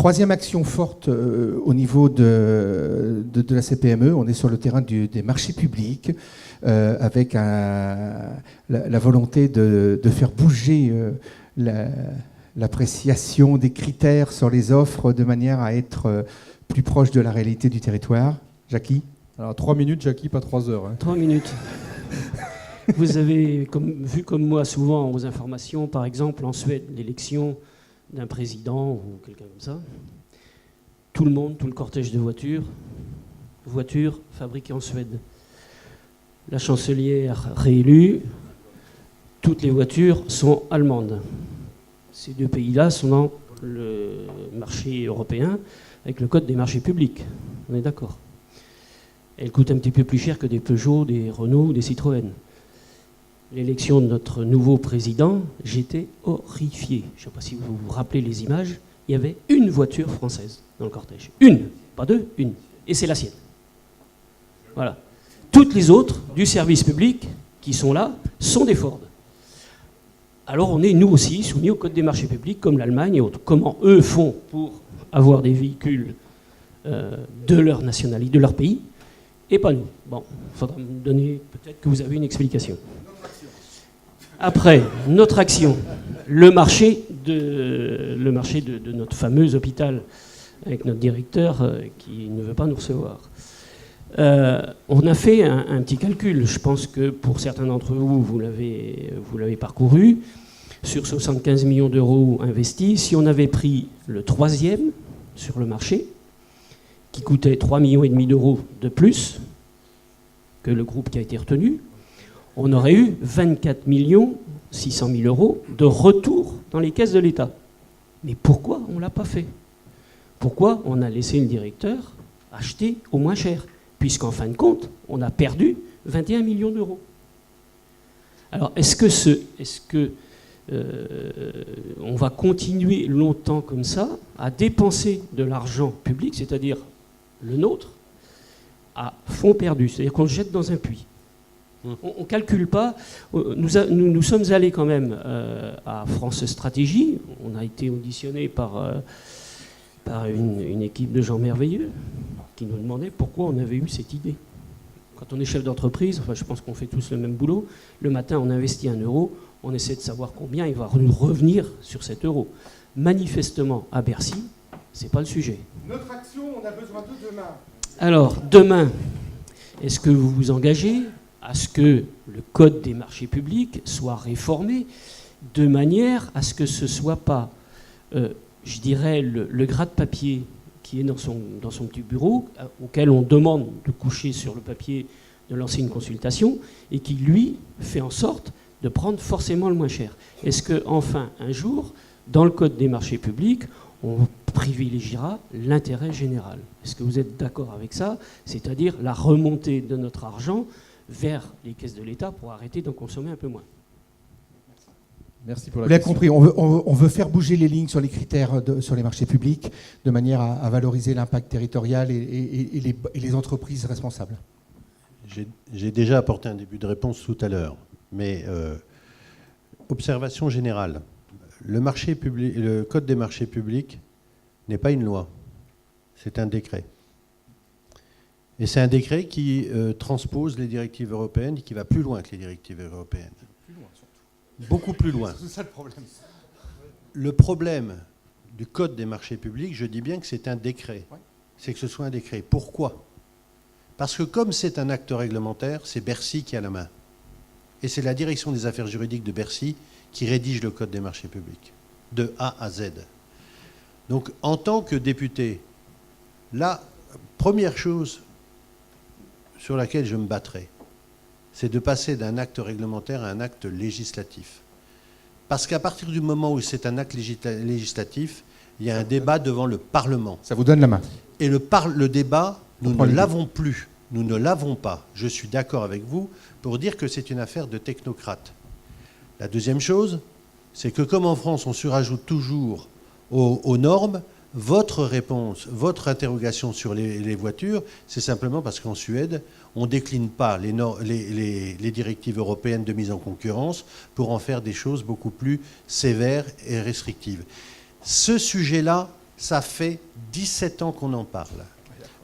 troisième action forte au niveau de la CPME, on est sur le terrain des marchés publics, avec la volonté de faire bouger l'appréciation des critères sur les offres de manière à être plus proche de la réalité du territoire. Jackie ? Alors 3 minutes, Jackie, pas 3 heures. Hein. 3 minutes. Vous avez vu comme moi souvent aux informations, par exemple en Suède, l'élection d'un président ou quelqu'un comme ça. Tout le monde, tout le cortège de voitures fabriquées en Suède. La chancelière réélue, toutes les voitures sont allemandes. Ces deux pays-là sont dans le marché européen avec le code des marchés publics. On est d'accord. Elles coûtent un petit peu plus cher que des Peugeot, des Renault ou des Citroën. L'élection de notre nouveau président, j'étais horrifié. Je ne sais pas si vous vous rappelez les images. Il y avait une voiture française dans le cortège. Une, pas deux, une. Et c'est la sienne. Voilà. Toutes les autres du service public qui sont là sont des Ford. Alors on est nous aussi soumis au code des marchés publics comme l'Allemagne et autres. Comment eux font pour avoir des véhicules de leur nationalité, de leur pays, et pas nous. Bon, il faudra me donner, peut-être que vous avez une explication. Après, notre action, le marché de notre fameux hôpital, avec notre directeur qui ne veut pas nous recevoir. On a fait un petit calcul. Je pense que pour certains d'entre vous, vous l'avez parcouru. Sur 75 millions d'euros investis, si on avait pris le troisième sur le marché, qui coûtait 3,5 millions d'euros de plus que le groupe qui a été retenu, on aurait eu 24 600 000 euros de retour dans les caisses de l'État. Mais pourquoi on ne l'a pas fait? Pourquoi on a laissé le directeur acheter au moins cher? Puisqu'en fin de compte, on a perdu 21 millions d'euros. Alors, est-ce que on va continuer longtemps comme ça à dépenser de l'argent public, c'est-à-dire le nôtre, à fond perdu? C'est-à-dire qu'on le jette dans un puits. On ne calcule pas. Nous sommes allés quand même à France Stratégie. On a été auditionné par une équipe de gens merveilleux qui nous demandait pourquoi on avait eu cette idée. Quand on est chef d'entreprise, enfin, je pense qu'on fait tous le même boulot, le matin on investit 1 euro, on essaie de savoir combien il va nous revenir sur cet euro. Manifestement, à Bercy, ce n'est pas le sujet. Notre action, on a besoin de demain. Alors, demain, est-ce que vous vous engagez à ce que le code des marchés publics soit réformé de manière à ce que ce ne soit pas, je dirais, le gras de papier qui est dans son petit bureau, auquel on demande de coucher sur le papier, de lancer une consultation, et qui, lui, fait en sorte de prendre forcément le moins cher. Est-ce qu'enfin, un jour, dans le code des marchés publics, on privilégiera l'intérêt général? Est-ce que vous êtes d'accord avec ça? C'est-à-dire la remontée de notre argent vers les caisses de l'État pour arrêter d'en consommer un peu moins. Merci pour la Vous l'avez question. compris, on veut faire bouger les lignes sur les critères sur les marchés publics de manière à valoriser l'impact territorial et les entreprises responsables. J'ai déjà apporté un début de réponse tout à l'heure, mais observation générale. Le code des marchés publics n'est pas une loi, c'est un décret. Et c'est un décret qui transpose les directives européennes et qui va plus loin que les directives européennes. Plus loin, surtout. Beaucoup plus loin. C'est ça le problème. Le problème du code des marchés publics, je dis bien que c'est un décret. Ouais. C'est que ce soit un décret. Pourquoi? Parce que comme c'est un acte réglementaire, c'est Bercy qui a la main. Et c'est la direction des affaires juridiques de Bercy qui rédige le code des marchés publics, de A à Z. Donc, en tant que député, la première chose sur laquelle je me battrai, c'est de passer d'un acte réglementaire à un acte législatif. Parce qu'à partir du moment où c'est un acte législatif, il y a un débat devant le Parlement. Ça vous donne la main. Et le débat, nous ne l'avons plus. Nous ne l'avons pas. Je suis d'accord avec vous pour dire que c'est une affaire de technocrates. La deuxième chose, c'est que comme en France, on surajoute toujours aux normes, votre réponse, votre interrogation sur les voitures, c'est simplement parce qu'en Suède, on ne décline pas les directives européennes de mise en concurrence pour en faire des choses beaucoup plus sévères et restrictives. Ce sujet-là, Ça fait 17 ans qu'on en parle.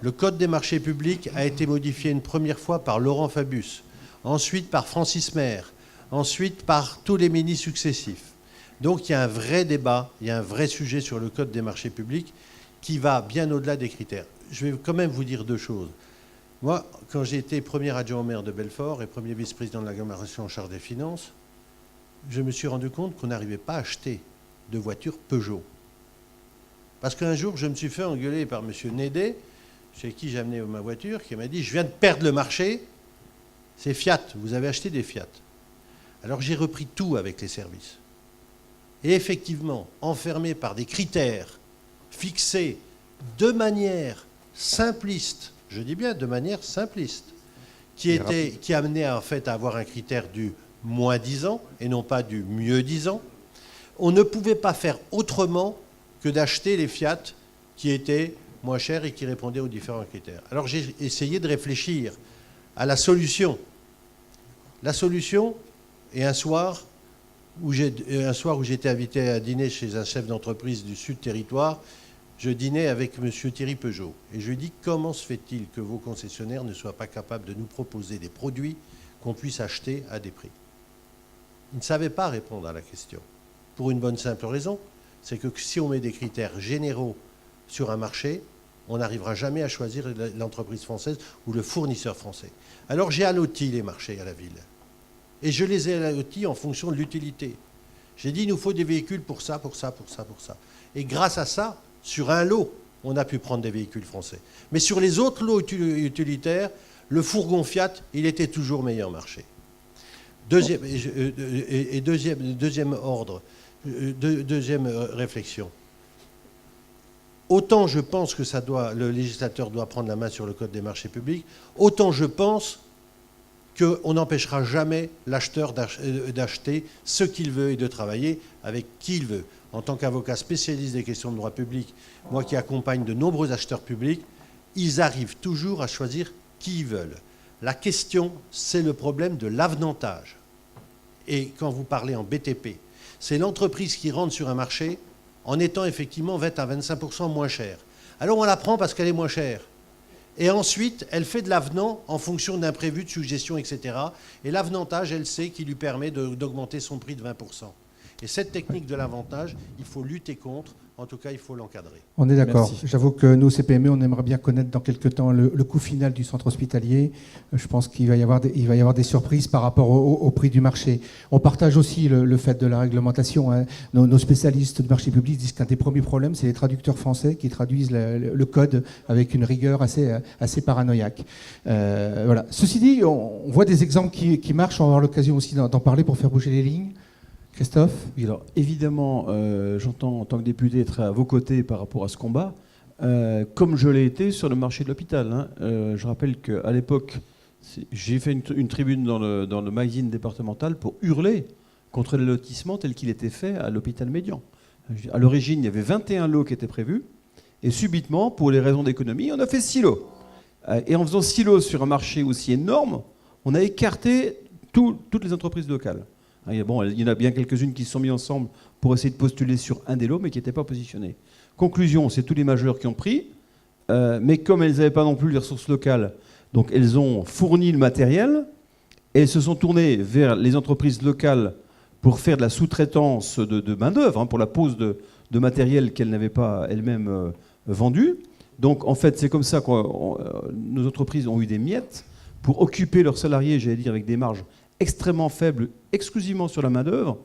Le Code des marchés publics a été modifié une première fois par Laurent Fabius, ensuite par Francis Maire, ensuite par tous les ministres successifs. Donc il y a un vrai débat, il y a un vrai sujet sur le Code des marchés publics qui va bien au-delà des critères. Je vais quand même vous dire deux choses. Moi, quand j'ai été premier adjoint au maire de Belfort et premier vice-président de l'agglomération en charge des finances, je me suis rendu compte qu'on n'arrivait pas à acheter de voitures Peugeot. Parce qu'un jour, je me suis fait engueuler par M. Nédé, chez qui j'ai amené ma voiture, qui m'a dit « Je viens de perdre le marché, c'est Fiat, vous avez acheté des Fiat. » Alors j'ai repris tout avec les services. Et effectivement, enfermé par des critères fixés de manière simpliste, je dis bien de manière simpliste, qui amenait en fait à avoir un critère du moins 10 ans et non pas du mieux 10 ans, on ne pouvait pas faire autrement que d'acheter les Fiat qui étaient moins chers et qui répondaient aux différents critères. Alors j'ai essayé de réfléchir à la solution. La solution, et un soir où j'étais invité à dîner chez un chef d'entreprise du Sud Territoire, je dînais avec M. Thierry Peugeot. Et je lui ai dit, comment se fait-il que vos concessionnaires ne soient pas capables de nous proposer des produits qu'on puisse acheter à des prix? Il ne savait pas répondre à la question. Pour une bonne simple raison, c'est que si on met des critères généraux sur un marché, on n'arrivera jamais à choisir l'entreprise française ou le fournisseur français. Alors j'ai alloti les marchés à la ville. Et je les ai allotis en fonction de l'utilité. J'ai dit, il nous faut des véhicules pour ça, pour ça, pour ça, pour ça. Et grâce à ça, sur un lot, on a pu prendre des véhicules français. Mais sur les autres lots utilitaire, le fourgon Fiat, il était toujours meilleur marché. Deuxième réflexion. Autant je pense que le législateur doit prendre la main sur le Code des marchés publics, autant je pense qu'on n'empêchera jamais l'acheteur d'acheter ce qu'il veut et de travailler avec qui il veut. En tant qu'avocat spécialiste des questions de droit public, moi qui accompagne de nombreux acheteurs publics, ils arrivent toujours à choisir qui ils veulent. La question, c'est le problème de l'avenantage. Et quand vous parlez en BTP, c'est l'entreprise qui rentre sur un marché en étant effectivement 20 à 25% moins chère. Alors on la prend parce qu'elle est moins chère. Et ensuite, elle fait de l'avenant en fonction d'imprévus, de suggestions, etc. Et l'avenantage, elle sait qu'il lui permet d'augmenter son prix de 20%. Et cette technique de l'avantage, il faut lutter contre. En tout cas, il faut l'encadrer. On est d'accord. Merci. J'avoue que nous, CPME, on aimerait bien connaître dans quelques temps le coût final du centre hospitalier. Je pense qu'il va y avoir des surprises par rapport au prix du marché. On partage aussi le fait de la réglementation. Hein. Nos spécialistes de marché public disent qu'un des premiers problèmes, c'est les traducteurs français qui traduisent le code avec une rigueur assez paranoïaque. Voilà. Ceci dit, on voit des exemples qui marchent. On va avoir l'occasion aussi d'en parler pour faire bouger les lignes. Christophe ? Oui, alors évidemment, j'entends en tant que député être à vos côtés par rapport à ce combat, comme je l'ai été sur le marché de l'hôpital. Hein. Je rappelle qu'à l'époque, j'ai fait une tribune dans le magazine départemental pour hurler contre le lotissement tel qu'il était fait à l'hôpital Médian. À l'origine, il y avait 21 lots qui étaient prévus, et subitement, pour les raisons d'économie, on a fait 6 lots. Et en faisant 6 lots sur un marché aussi énorme, on a écarté toutes les entreprises locales. Bon, il y en a bien quelques-unes qui se sont mis ensemble pour essayer de postuler sur un des lots, mais qui n'étaient pas positionnés. Conclusion, c'est tous les majeurs qui ont pris, mais comme elles n'avaient pas non plus les ressources locales, donc elles ont fourni le matériel, et elles se sont tournées vers les entreprises locales pour faire de la sous-traitance de main-d'œuvre, pour la pose de matériel qu'elles n'avaient pas elles-mêmes vendu. Donc en fait, c'est comme ça que nos entreprises ont eu des miettes pour occuper leurs salariés, j'allais dire, avec des marges extrêmement faible, exclusivement sur la main-d'œuvre,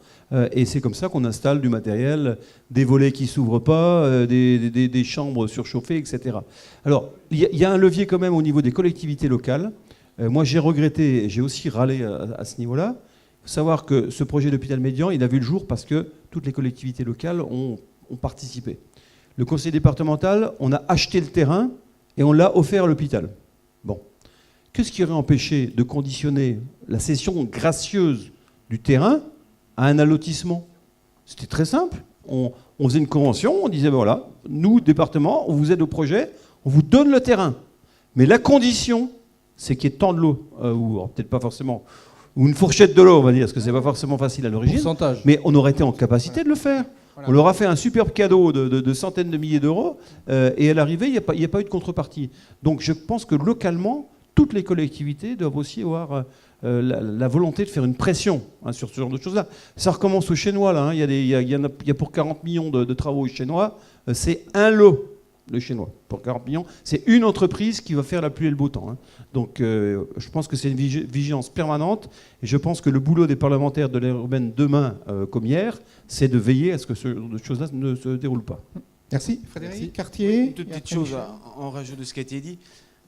et c'est comme ça qu'on installe du matériel, des volets qui ne s'ouvrent pas, des chambres surchauffées, etc. Alors, il y a un levier quand même au niveau des collectivités locales. Moi, j'ai regretté, et j'ai aussi râlé à ce niveau-là. Il faut savoir que ce projet d'hôpital Médian, il a vu le jour parce que toutes les collectivités locales ont participé. Le conseil départemental, on a acheté le terrain et on l'a offert à l'hôpital. Bon. Qu'est-ce qui aurait empêché de conditionner la cession gracieuse du terrain à un allotissement? C'était très simple. On faisait une convention, on disait, ben voilà, nous, département, on vous aide au projet, on vous donne le terrain. Mais la condition, c'est qu'il y ait tant de l'eau, ou peut-être pas forcément, ou une fourchette de l'eau, on va dire, parce que c'est pas forcément facile à l'origine. Pourcentage. Mais on aurait été en capacité de le faire. Voilà. On leur a fait un superbe cadeau de centaines de milliers d'euros, et à l'arrivée, il n'y a pas eu de contrepartie. Donc je pense que localement, toutes les collectivités doivent aussi avoir la volonté de faire une pression sur ce genre de choses-là. Ça recommence aux Chinois, là. Il y a pour 40 millions de travaux aux Chinois, c'est un lot. Le Chinois, pour 40 millions, c'est une entreprise qui va faire la pluie et le beau temps. Donc je pense que c'est une vigilance permanente, et je pense que le boulot des parlementaires de l'aire urbaine demain, comme hier, c'est de veiller à ce que ce genre de choses-là ne se déroule pas. Merci. Frédéric, Merci. Cartier. Une toute et petite après chose Michel. en rajout de ce qui a été dit.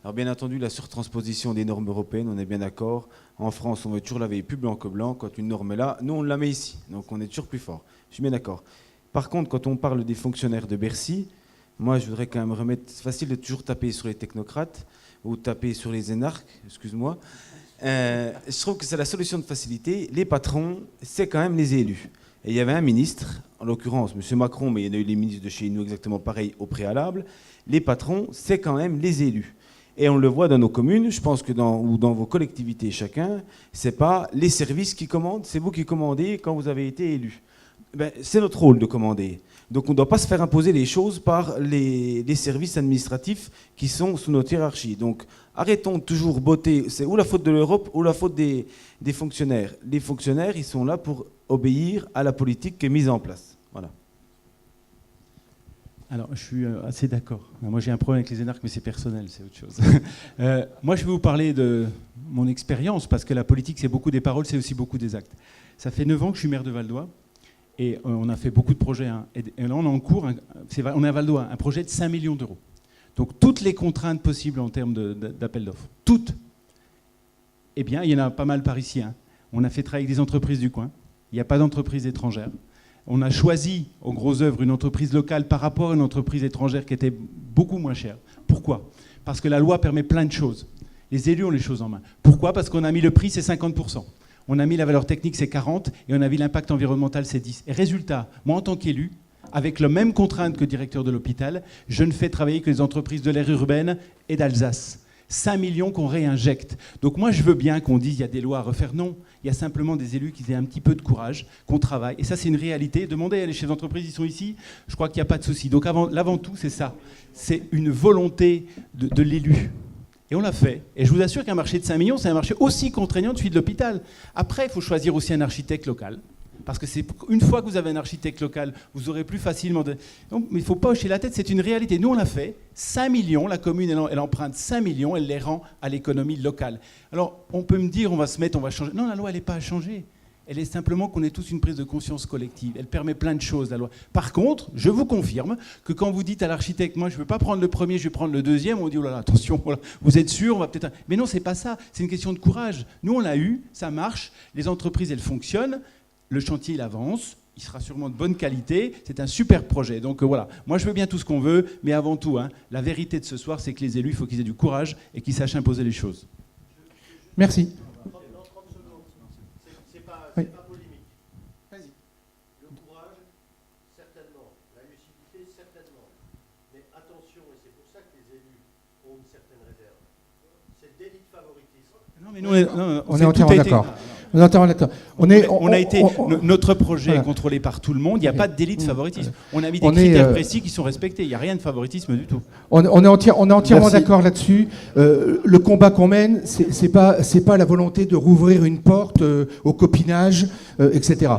Alors bien entendu, la surtransposition des normes européennes, on est bien d'accord. En France, on veut toujours la veille plus blanc que blanc. Quand une norme est là, nous, on la met ici. Donc on est toujours plus fort. Je suis bien d'accord. Par contre, quand on parle des fonctionnaires de Bercy, moi, je voudrais quand même remettre... C'est facile de toujours taper sur les technocrates ou taper sur les énarques, excuse-moi. Je trouve que c'est la solution de facilité. Les patrons, c'est quand même les élus. Et il y avait un ministre, en l'occurrence M. Macron, mais il y en a eu les ministres de chez nous exactement pareil au préalable. Les patrons, c'est quand même les élus. Et on le voit dans nos communes, je pense que ou dans vos collectivités chacun, c'est pas les services qui commandent, c'est vous qui commandez quand vous avez été élu. Ben, c'est notre rôle de commander. Donc on ne doit pas se faire imposer les choses par les services administratifs qui sont sous notre hiérarchie. Donc arrêtons de toujours botter, c'est ou la faute de l'Europe ou la faute des fonctionnaires. Les fonctionnaires, ils sont là pour obéir à la politique qui est mise en place. Voilà. Alors, je suis assez d'accord. Moi, j'ai un problème avec les énarques, mais c'est personnel, c'est autre chose. Moi, je vais vous parler de mon expérience, parce que la politique, c'est beaucoup des paroles, c'est aussi beaucoup des actes. Ça fait 9 ans que je suis maire de Val-d'Oie, et on a fait beaucoup de projets. Et là, on est en cours, on est à Val-d'Oie, un projet de 5 millions d'euros. Donc, toutes les contraintes possibles en termes d'appel d'offres, toutes. Eh bien, il y en a pas mal par ici. On a fait travailler avec des entreprises du coin. Il n'y a pas d'entreprise étrangère. On a choisi, aux grosses œuvres, une entreprise locale par rapport à une entreprise étrangère qui était beaucoup moins chère. Pourquoi ? Parce que la loi permet plein de choses. Les élus ont les choses en main. Pourquoi ? Parce qu'on a mis le prix, c'est 50%. On a mis la valeur technique, c'est 40%, et on a mis l'impact environnemental, c'est 10%. Et résultat, moi, en tant qu'élu, avec la même contrainte que directeur de l'hôpital, je ne fais travailler que les entreprises de l'aire urbaine et d'Alsace. 5 millions qu'on réinjecte. Donc moi, je veux bien qu'on dise qu'il y a des lois à refaire. Non, il y a simplement des élus qui aient un petit peu de courage, qu'on travaille. Et ça, c'est une réalité. Demandez à les chefs d'entreprise, ils sont ici. Je crois qu'il n'y a pas de souci. Donc l'avant tout, c'est ça. C'est une volonté de l'élu. Et on l'a fait. Et je vous assure qu'un marché de 5 millions, c'est un marché aussi contraignant que celui de l'hôpital. Après, il faut choisir aussi un architecte local. Parce que c'est une fois que vous avez un architecte local, vous aurez plus facilement... Donc, mais il ne faut pas hocher la tête, c'est une réalité. Nous, on l'a fait. 5 millions, la commune, elle emprunte 5 millions, elle les rend à l'économie locale. Alors, on peut me dire, on va changer. Non, la loi, elle n'est pas à changer. Elle est simplement qu'on ait tous une prise de conscience collective. Elle permet plein de choses, la loi. Par contre, je vous confirme que quand vous dites à l'architecte, moi, je ne veux pas prendre le premier, je vais prendre le deuxième, on dit, oh là là, attention, voilà, vous êtes sûr, on va peut-être... Mais non, c'est pas ça. C'est une question de courage. Nous, on l'a eu, ça marche, les entreprises, elles fonctionnent. Le chantier, il avance, il sera sûrement de bonne qualité, c'est un super projet. Donc voilà, moi je veux bien tout ce qu'on veut, mais avant tout, la vérité de ce soir, c'est que les élus, il faut qu'ils aient du courage et qu'ils sachent imposer les choses. Merci. C'est pas polémique. Vas-y. Le courage, certainement. La lucidité, certainement. Mais attention, et c'est pour ça que les élus ont une certaine réserve. C'est le délit de favoritisme. Non, mais nous, On est entièrement d'accord. Notre projet voilà. est contrôlé par tout le monde, il n'y a pas de délit de favoritisme. On a mis des On est, critères précis qui sont respectés, il n'y a rien de favoritisme du tout. On est entièrement Merci. d'accord là-dessus. Le combat qu'on mène, c'est pas la volonté de rouvrir une porte au copinage, etc.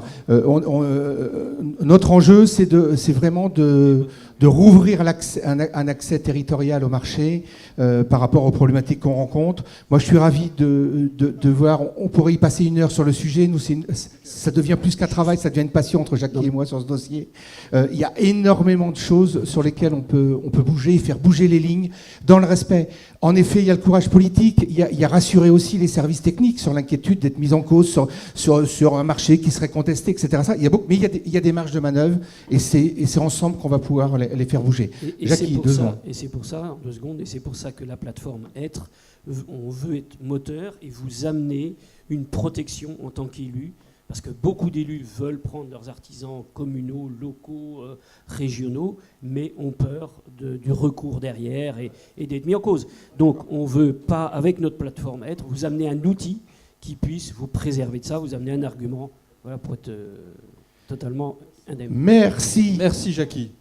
Notre enjeu, c'est vraiment de rouvrir un accès territorial au marché par rapport aux problématiques qu'on rencontre. Moi, je suis ravi de voir. On pourrait y passer 1 heure sur le sujet. Nous, ça devient plus qu'un travail, ça devient une passion entre Jacques et moi sur ce dossier. Il y a énormément de choses sur lesquelles on peut bouger, faire bouger les lignes dans le respect. En effet, il y a le courage politique. Il y a rassurer aussi les services techniques sur l'inquiétude d'être mis en cause sur un marché qui serait contesté, etc. Ça, mais il y a des marges de manœuvre et c'est ensemble qu'on va pouvoir les faire bouger. Et Jackie, c'est pour ça, en 2 secondes, et c'est pour ça que la plateforme Être, on veut être moteur et vous amener une protection en tant qu'élu, parce que beaucoup d'élus veulent prendre leurs artisans communaux, locaux, régionaux, mais ont peur du recours derrière et d'être mis en cause. Donc on ne veut pas, avec notre plateforme Être, vous amener un outil qui puisse vous préserver de ça, vous amener un argument, voilà, pour être totalement indemne. Merci. Merci Jackie.